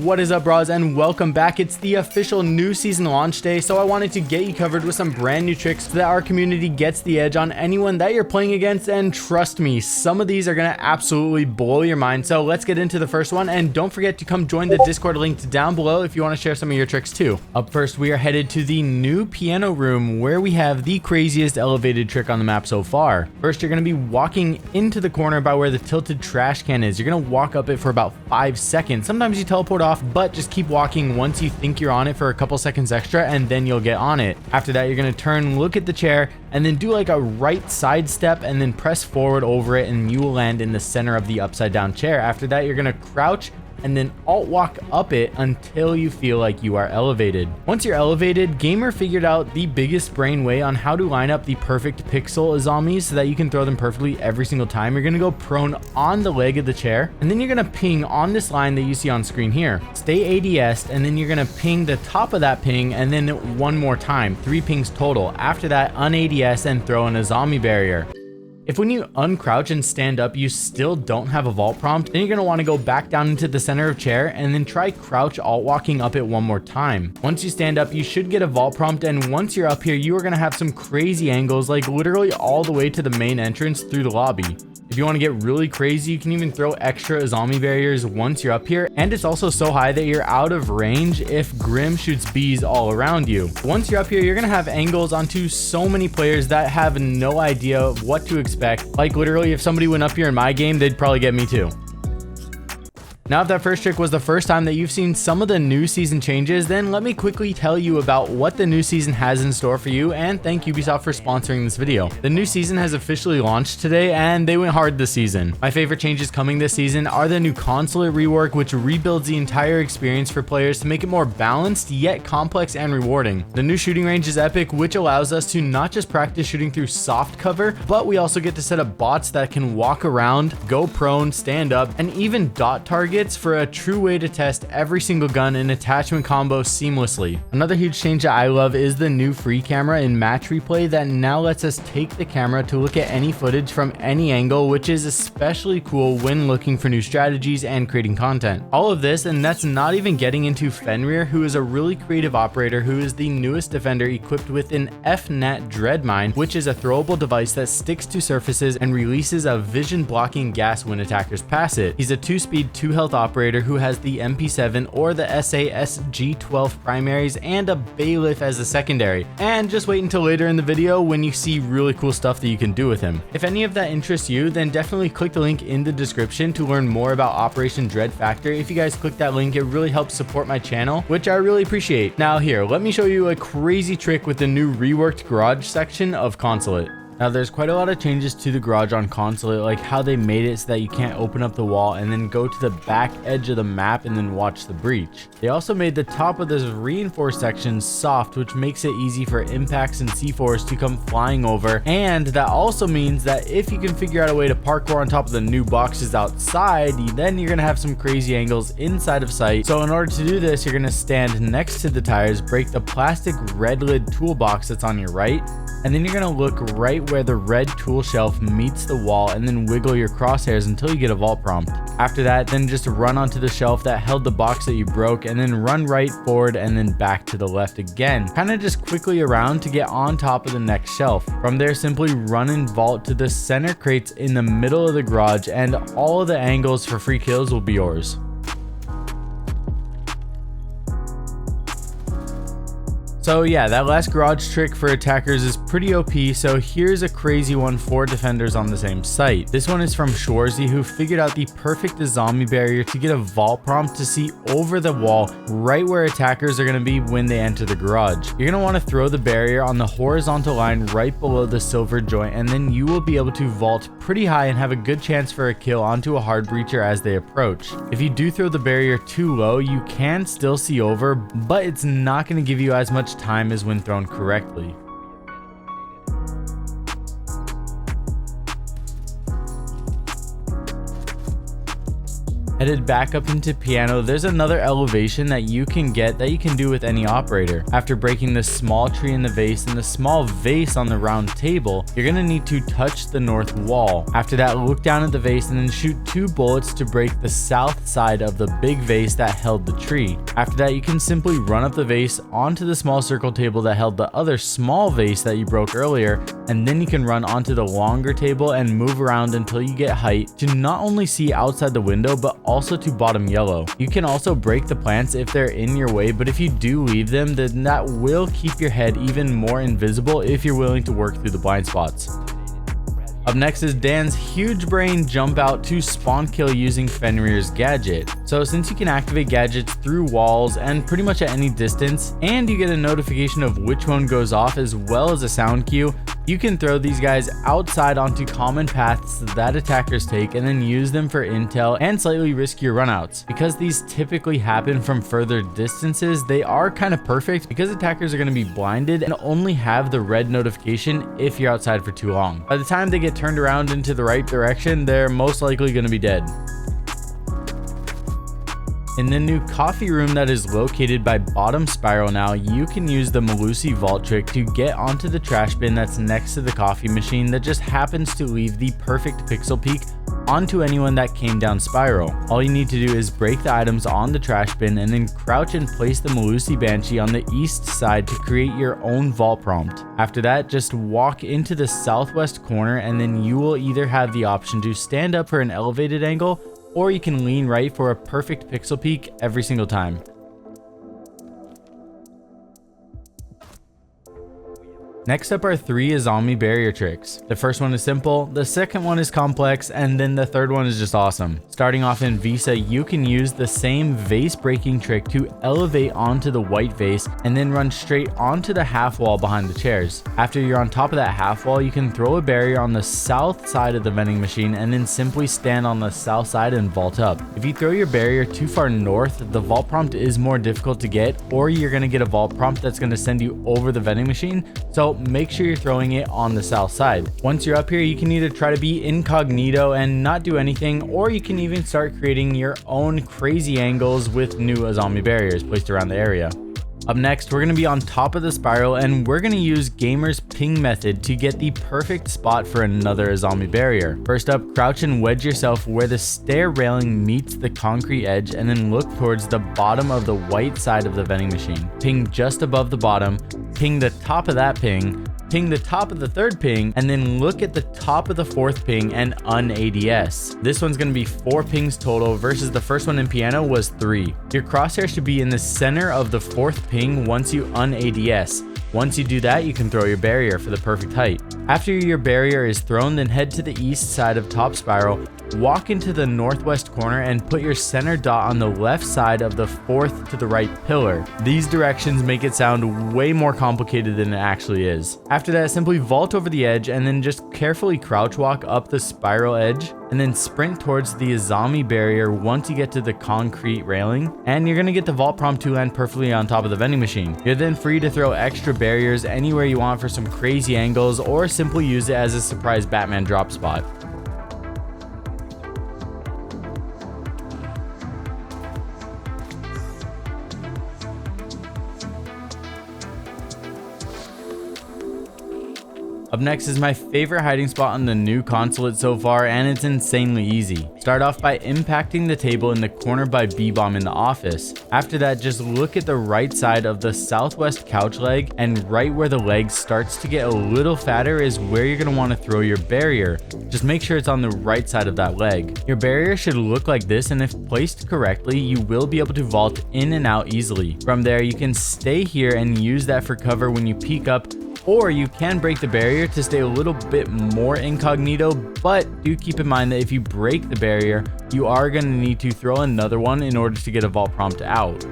What is up, bros, and welcome back. It's the official new season launch day, so I wanted to get you covered with some brand new tricks so that our community gets the edge on anyone that you're playing against. And trust me, some of these are gonna absolutely blow your mind. So let's get into the first one, and don't forget to come join the Discord linked down below if you want to share some of your tricks too. Up first, we are headed to the new piano room, where we have the craziest elevated trick on the map so far. First, you're gonna be walking into the corner by where the tilted trash can is. You're gonna walk up it for about 5 seconds. Sometimes you teleport off, but just keep walking once you think you're on it for a couple seconds extra, and then you'll get on it. After that, you're gonna turn, look at the chair, and then do like a right side step, and then press forward over it, and you will land in the center of the upside down chair. After that, you're gonna crouch and then alt walk up it until you feel like you are elevated. Once you're elevated, Gamer figured out the biggest brain way on how to line up the perfect pixel zombies so that you can throw them perfectly every single time. You're gonna go prone on the leg of the chair, and then you're gonna ping on this line that you see on screen here. Stay ADS, and then you're gonna ping the top of that ping, and then one more time, 3 pings total. After that, un-ADS and throw in a zombie barrier. If when you uncrouch and stand up you still don't have a vault prompt, then you're going to want to go back down into the center of chair and then try crouch alt walking up it one more time. Once you stand up, you should get a vault prompt, and once you're up here, you are going to have some crazy angles, like literally all the way to the main entrance through the lobby. If you want to get really crazy, you can even throw extra zombie barriers once you're up here, and it's also so high that you're out of range if Grim shoots bees all around you. Once you're up here, you're going to have angles onto so many players that have no idea what to expect. Like literally, if somebody went up here in my game, they'd probably get me too. Now, if that first trick was the first time that you've seen some of the new season changes, then let me quickly tell you about what the new season has in store for you, and thank Ubisoft for sponsoring this video. The new season has officially launched today, and they went hard this season. My favorite changes coming this season are the new consulate rework, which rebuilds the entire experience for players to make it more balanced, yet complex and rewarding. The new shooting range is epic, which allows us to not just practice shooting through soft cover, but we also get to set up bots that can walk around, go prone, stand up, and even dot target for a true way to test every single gun and attachment combo seamlessly. Another huge change that I love is the new free camera in match replay that now lets us take the camera to look at any footage from any angle, which is especially cool when looking for new strategies and creating content. All of this, and that's not even getting into Fenrir, who is a really creative operator who is the newest defender equipped with an FNAT dread mine, which is a throwable device that sticks to surfaces and releases a vision blocking gas when attackers pass it. He's a 2-speed, 2-health operator who has the MP7 or the SASG-12 primaries and a bailiff as a secondary. And just wait until later in the video when you see really cool stuff that you can do with him. If any of that interests you, then definitely click the link in the description to learn more about Operation Dread Factor. If you guys click that link, it really helps support my channel, which I really appreciate. Now here, let me show you a crazy trick with the new reworked garage section of Consulate. Now, there's quite a lot of changes to the garage on Consulate, like how they made it so that you can't open up the wall and then go to the back edge of the map and then watch the breach. They also made the top of this reinforced section soft, which makes it easy for impacts and C4s to come flying over. And that also means that if you can figure out a way to parkour on top of the new boxes outside, then you're going to have some crazy angles inside of sight. So in order to do this, you're going to stand next to the tires, break the plastic red lid toolbox that's on your right, and then you're going to look right where the red tool shelf meets the wall, and then wiggle your crosshairs until you get a vault prompt. After that, then just run onto the shelf that held the box that you broke, and then run right forward and then back to the left again. Kind of just quickly around to get on top of the next shelf. From there, simply run and vault to the center crates in the middle of the garage, and all of the angles for free kills will be yours. So yeah, that last garage trick for attackers is pretty OP, so here's a crazy one for defenders on the same site. This one is from Schwarzy, who figured out the perfect zombie barrier to get a vault prompt to see over the wall right where attackers are going to be when they enter the garage. You're going to want to throw the barrier on the horizontal line right below the silver joint, and then you will be able to vault pretty high and have a good chance for a kill onto a hard breacher as they approach. If you do throw the barrier too low, you can still see over, but it's not going to give you as much time as when thrown correctly. Headed back up into piano, there's another elevation that you can get that you can do with any operator. After breaking the small tree in the vase and the small vase on the round table, you're going to need to touch the north wall. After that, look down at the vase and then shoot 2 bullets to break the south side of the big vase that held the tree. After that, you can simply run up the vase onto the small circle table that held the other small vase that you broke earlier, and then you can run onto the longer table and move around until you get height to not only see outside the window but also to bottom yellow. You can also break the plants if they're in your way, but if you do leave them, then that will keep your head even more invisible if you're willing to work through the blind spots. Up next is Dan's huge brain jump out to spawn kill using Fenrir's gadget. So since you can activate gadgets through walls and pretty much at any distance, and you get a notification of which one goes off as well as a sound cue, you can throw these guys outside onto common paths that attackers take and then use them for intel and slightly riskier runouts. Because these typically happen from further distances, they are kind of perfect because attackers are going to be blinded and only have the red notification if you're outside for too long. By the time they get turned around into the right direction, they're most likely going to be dead. In the new coffee room that is located by bottom spiral now, you can use the Malusi vault trick to get onto the trash bin that's next to the coffee machine that just happens to leave the perfect pixel peek onto anyone that came down spiral. All you need to do is break the items on the trash bin and then crouch and place the Malusi Banshee on the east side to create your own vault prompt. After that, just walk into the southwest corner and then you will either have the option to stand up for an elevated angle, or you can lean right for a perfect pixel peek every single time. Next up are 3 Azami barrier tricks. The first one is simple, the second one is complex, and then the third one is just awesome. Starting off in Visa, you can use the same vase breaking trick to elevate onto the white vase and then run straight onto the half wall behind the chairs. After you're on top of that half wall, you can throw a barrier on the south side of the vending machine and then simply stand on the south side and vault up. If you throw your barrier too far north, the vault prompt is more difficult to get, or you're going to get a vault prompt that's going to send you over the vending machine, so make sure you're throwing it on the south side. Once you're up here, you can either try to be incognito and not do anything, or you can even start creating your own crazy angles with new Azami barriers placed around the area. Up next, we're going to be on top of the spiral and we're going to use Gamer's ping method to get the perfect spot for another Azami barrier. First up, crouch and wedge yourself where the stair railing meets the concrete edge and then look towards the bottom of the white side of the vending machine. Ping just above the bottom, ping the top of that ping the top of the third ping, and then look at the top of the fourth ping and un-ADS. This one's going to be 4 pings total versus the first one in piano was 3. Your crosshair should be in the center of the fourth ping once you un-ADS. Once you do that, you can throw your barrier for the perfect height. After your barrier is thrown, then head to the east side of top spiral, walk into the northwest corner and put your center dot on the left side of the fourth to the right pillar. These directions make it sound way more complicated than it actually is. After that, simply vault over the edge and then just carefully crouch walk up the spiral edge and then sprint towards the Azami barrier once you get to the concrete railing, and you're going to get the vault prompt to land perfectly on top of the vending machine. You're then free to throw extra barriers anywhere you want for some crazy angles, or simply use it as a surprise Batman drop spot. Up next is my favorite hiding spot on the new console so far, and it's insanely easy. Start off by impacting the table in the corner by B-bomb in the office. After that, just look at the right side of the southwest couch leg, and right where the leg starts to get a little fatter is where you're going to want to throw your barrier. Just make sure it's on the right side of that leg. Your barrier should look like this, and if placed correctly, you will be able to vault in and out easily. From there, you can stay here and use that for cover when you peek up, or you can break the barrier to stay a little bit more incognito, but do keep in mind that if you break the barrier, you are going to need to throw another one in order to get a vault prompt out.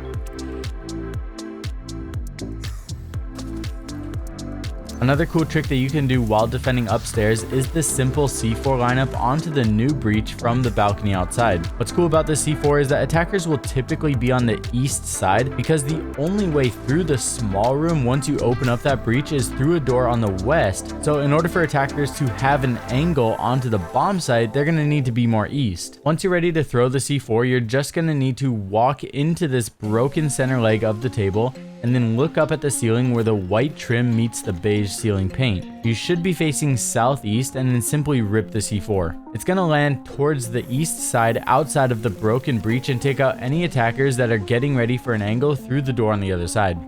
Another cool trick that you can do while defending upstairs is the simple C4 lineup onto the new breach from the balcony outside. What's cool about the C4 is that attackers will typically be on the east side because the only way through the small room once you open up that breach is through a door on the west. So in order for attackers to have an angle onto the bomb site, they're going to need to be more east. Once you're ready to throw the C4, you're just going to need to walk into this broken center leg of the table and then look up at the ceiling where the white trim meets the beige ceiling paint. You should be facing southeast and then simply rip the C4. It's going to land towards the east side outside of the broken breach and take out any attackers that are getting ready for an angle through the door on the other side.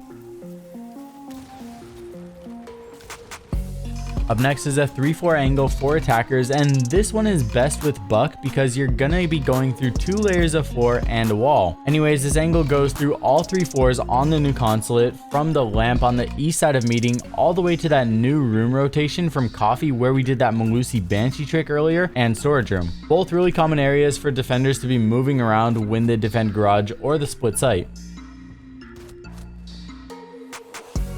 Up next is a 3-4 angle for attackers, and this one is best with Buck because you're gonna be going through 2 layers of floor and a wall. Anyways, this angle goes through all 3 floors on the new consulate, from the lamp on the east side of meeting all the way to that new room rotation from coffee where we did that Malusi Banshee trick earlier, and storage room. Both really common areas for defenders to be moving around when they defend garage or the split site.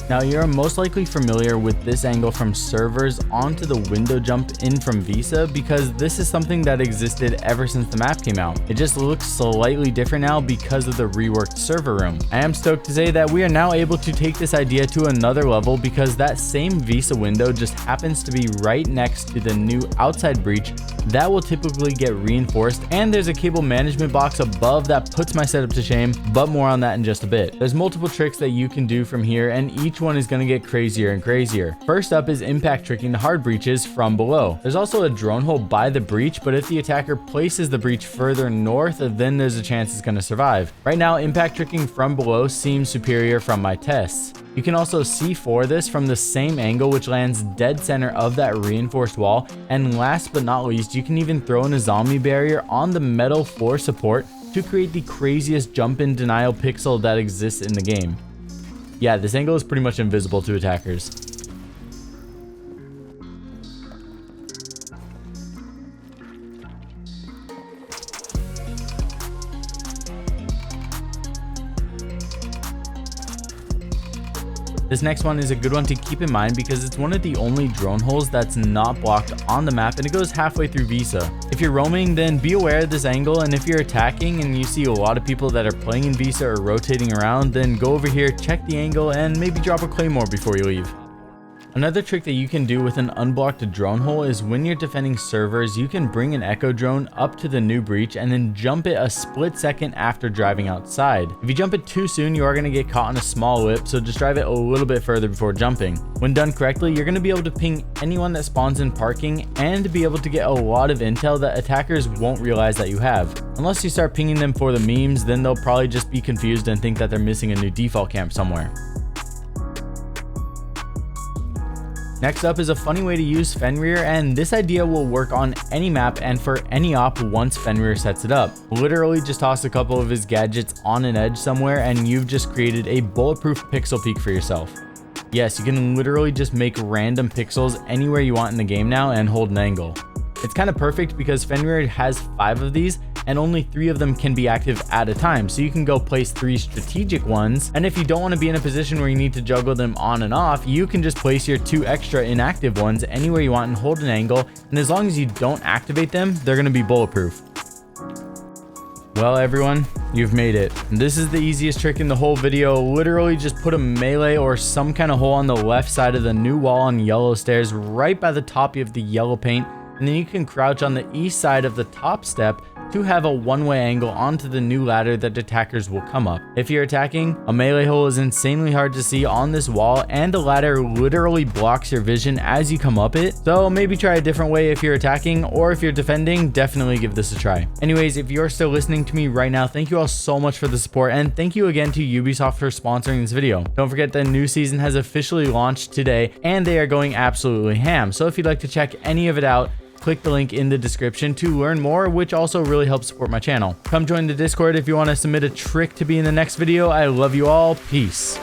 Now, you're most likely familiar with this angle from servers onto the window jump in from Visa because this is something that existed ever since the map came out. It just looks slightly different now because of the reworked server room. I am stoked to say that we are now able to take this idea to another level because that same Visa window just happens to be right next to the new outside breach that will typically get reinforced, and there's a cable management box above that puts my setup to shame, but more on that in just a bit. There's multiple tricks that you can do from here, and each one is going to get crazier and crazier. First up is impact tricking the hard breaches from below. There's also a drone hole by the breach, but if the attacker places the breach further north, then there's a chance it's going to survive. Right now, impact tricking from below seems superior from my tests. You can also C4 this from the same angle, which lands dead center of that reinforced wall. And last but not least, you can even throw in a zombie barrier on the metal floor support to create the craziest jump in denial pixel that exists in the game. Yeah, this angle is pretty much invisible to attackers. This next one is a good one to keep in mind because it's one of the only drone holes that's not blocked on the map, and it goes halfway through Visa. If you're roaming, then be aware of this angle, and if you're attacking and you see a lot of people that are playing in Visa or rotating around, then go over here, check the angle, and maybe drop a claymore before you leave. Another trick that you can do with an unblocked drone hole is when you're defending servers, you can bring an echo drone up to the new breach and then jump it a split second after driving outside. If you jump it too soon, you are going to get caught in a small lip, so just drive it a little bit further before jumping. When done correctly, you're going to be able to ping anyone that spawns in parking and be able to get a lot of intel that attackers won't realize that you have. Unless you start pinging them for the memes, then they'll probably just be confused and think that they're missing a new default camp somewhere. Next up is a funny way to use Fenrir, and this idea will work on any map and for any op once Fenrir sets it up. Literally just toss a couple of his gadgets on an edge somewhere and you've just created a bulletproof pixel peak for yourself. Yes, you can literally just make random pixels anywhere you want in the game now and hold an angle. It's kind of perfect because Fenrir has 5 of these and only 3 of them can be active at a time, so you can go place 3 strategic ones, and if you don't want to be in a position where you need to juggle them on and off, you can just place your 2 extra inactive ones anywhere you want and hold an angle, and as long as you don't activate them, they're going to be bulletproof. Well everyone, you've made it. This is the easiest trick in the whole video. Literally just put a melee or some kind of hole on the left side of the new wall on yellow stairs right by the top of the yellow paint, and then you can crouch on the east side of the top step to have a one-way angle onto the new ladder that attackers will come up. If you're attacking, a melee hole is insanely hard to see on this wall, and the ladder literally blocks your vision as you come up it, so maybe try a different way if you're attacking, or if you're defending, definitely give this a try. Anyways, if you're still listening to me right now, thank you all so much for the support, and thank you again to Ubisoft for sponsoring this video. Don't forget the new season has officially launched today, and they are going absolutely ham, so if you'd like to check any of it out, click the link in the description to learn more, which also really helps support my channel. Come join the Discord if you want to submit a trick to be in the next video. I love you all. Peace.